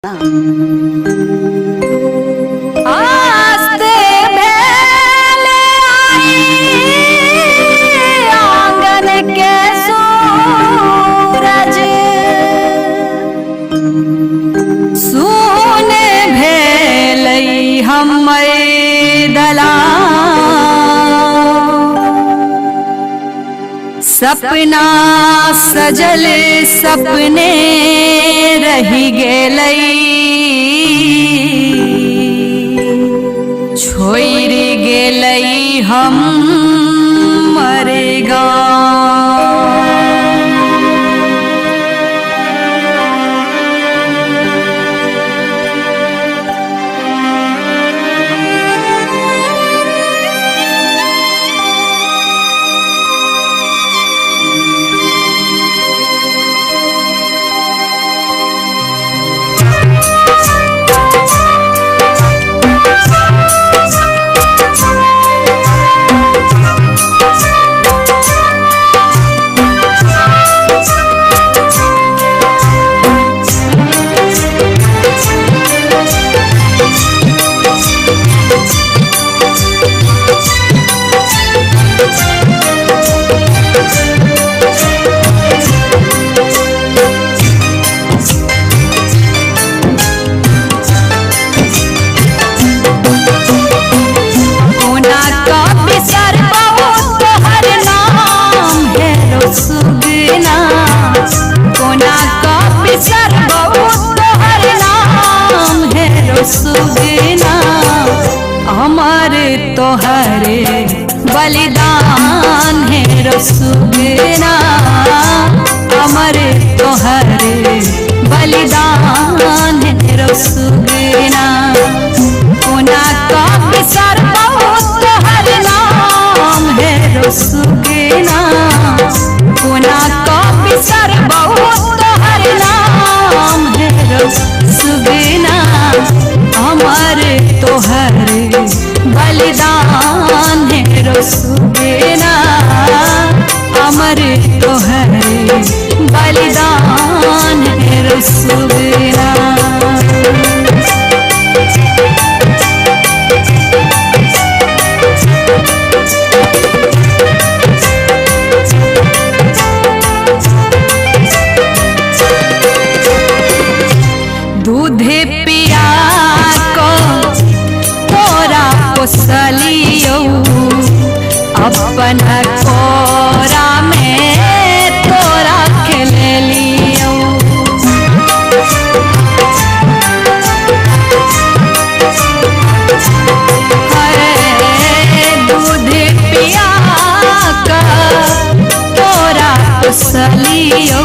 आस्ते भेले आई आंगन के सूरज, सुने भेलई हमर दलान। सपना सजल सपने रही गेलई, छोड़ गेलई हमर गाँव। सुगना अमर तोहरे बलिदान है रसुगना, अमर तोहरे बलिदान है रसुगना। कोना का बिसर बहुत तोहर नाम है रसुगना, कोना का बिसर बहुत तोहर नाम है रसुगना। अमर तोहरे बलिदान है रसुगना, अमर तोहरे बलिदान है रसुगना। दूध पिया को तोरा पोसलियो, अपन कोरा में तोरा खेलियो। दूध पिया का तोरा पोसलियो,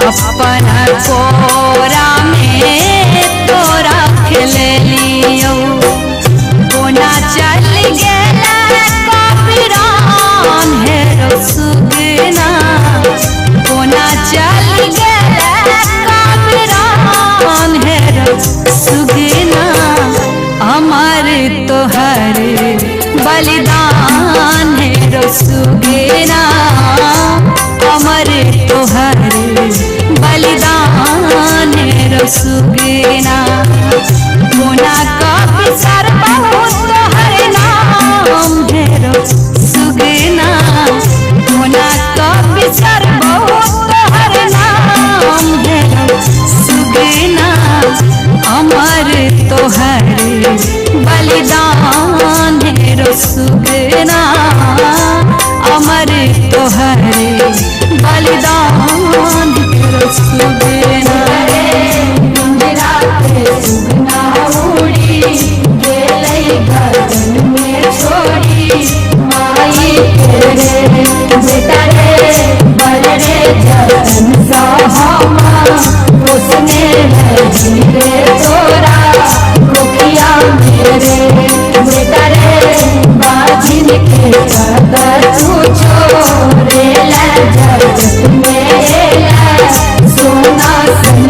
अपन कोरा में तोरा खेलियो। कोना चल गेला काफिरान है रसुगना, कोना चल गेला काफिरान है रसुगना। अमर तोहरे बलिदान है रसुगना, अमर तोहरे बलिदान है रसुगना। कोना का बिसर बहुत तोहर नाम है रसुगना, कोना का बिसर बहुत तोहर नाम है रसुगना। अमर तोहरे बलिदान है रसुगना, अमर तोहरे बलिदान है रसुगना। सुगना उड़ी गेलई गर्दन में छोड़ी, माई तेरे बेटा रे बल रे जतन साहमा, उसने है जीवे तोरा रुकिया मेरे बेटा रे। बाजिन के कदर तू छोड़े ला जगत में सोना सन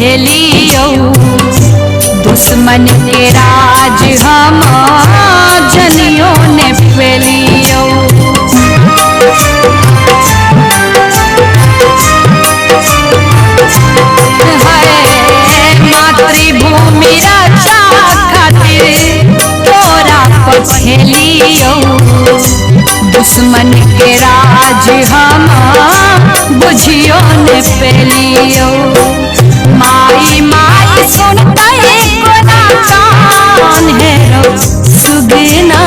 भेलियो दुश्मन के राज हम जनियों ने फैलियो मातृभूमि रक्षा खातिर तोरा पछेलियो दुश्मन के राज हम बुझियो ने पेलियो माई माई सुनते कोना कान है सुगना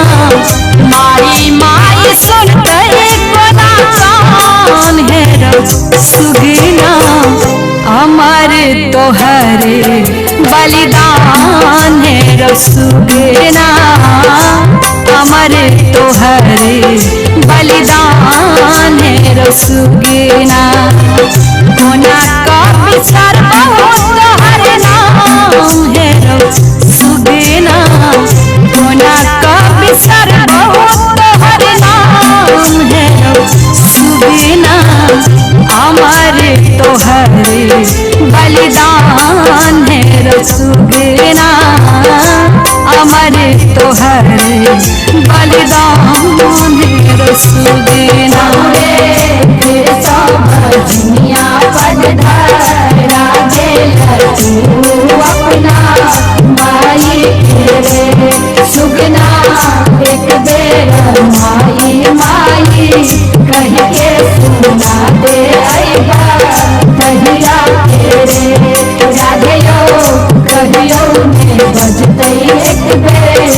माई माई सुनते कोना कान है सुगना अमर तोहरे बलिदान है सुगना अमर तोहरे बलिदान है सुगना कोना का बिसर तोहर नाम है सुगना कोना का बिसर तोहर नाम है सुगना अमर तोहरे बलिदान है सुगना अमर तोहरे बलिदान है सुगना दुनिया पधरा गेल तू अपना माई तेरे सुगना एक बेर माई माई कह के सुना दे अइबा कहिया तेरे राधेयो कहियो में बजते एक बेर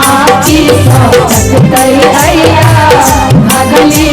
आखी सकते अइया भगली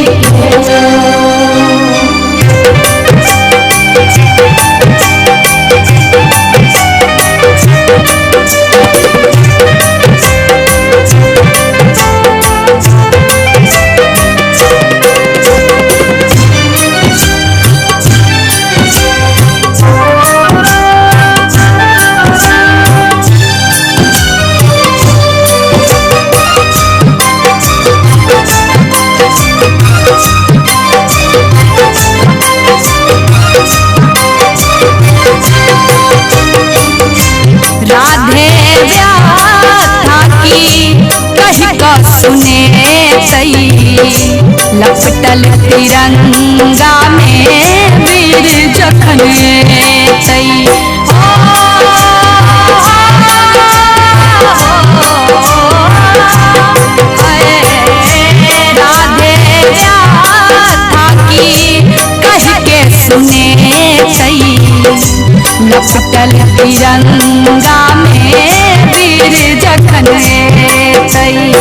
लपटल तिरंगा में वीर जखन तई राधे थाकी कह के सुने तई लपटल तिरंगा में वीर जखन तई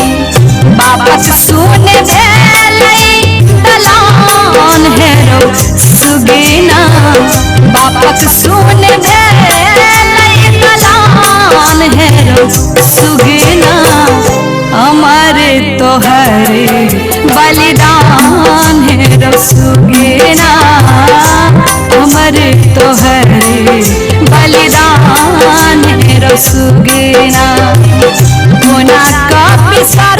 वापस सुन दलान है सुगना वापस सुन दलान है सुगना अमर तोहरे बलिदान है सुगना अमर तोहरे बलिदान है सुगना कोना का बिसर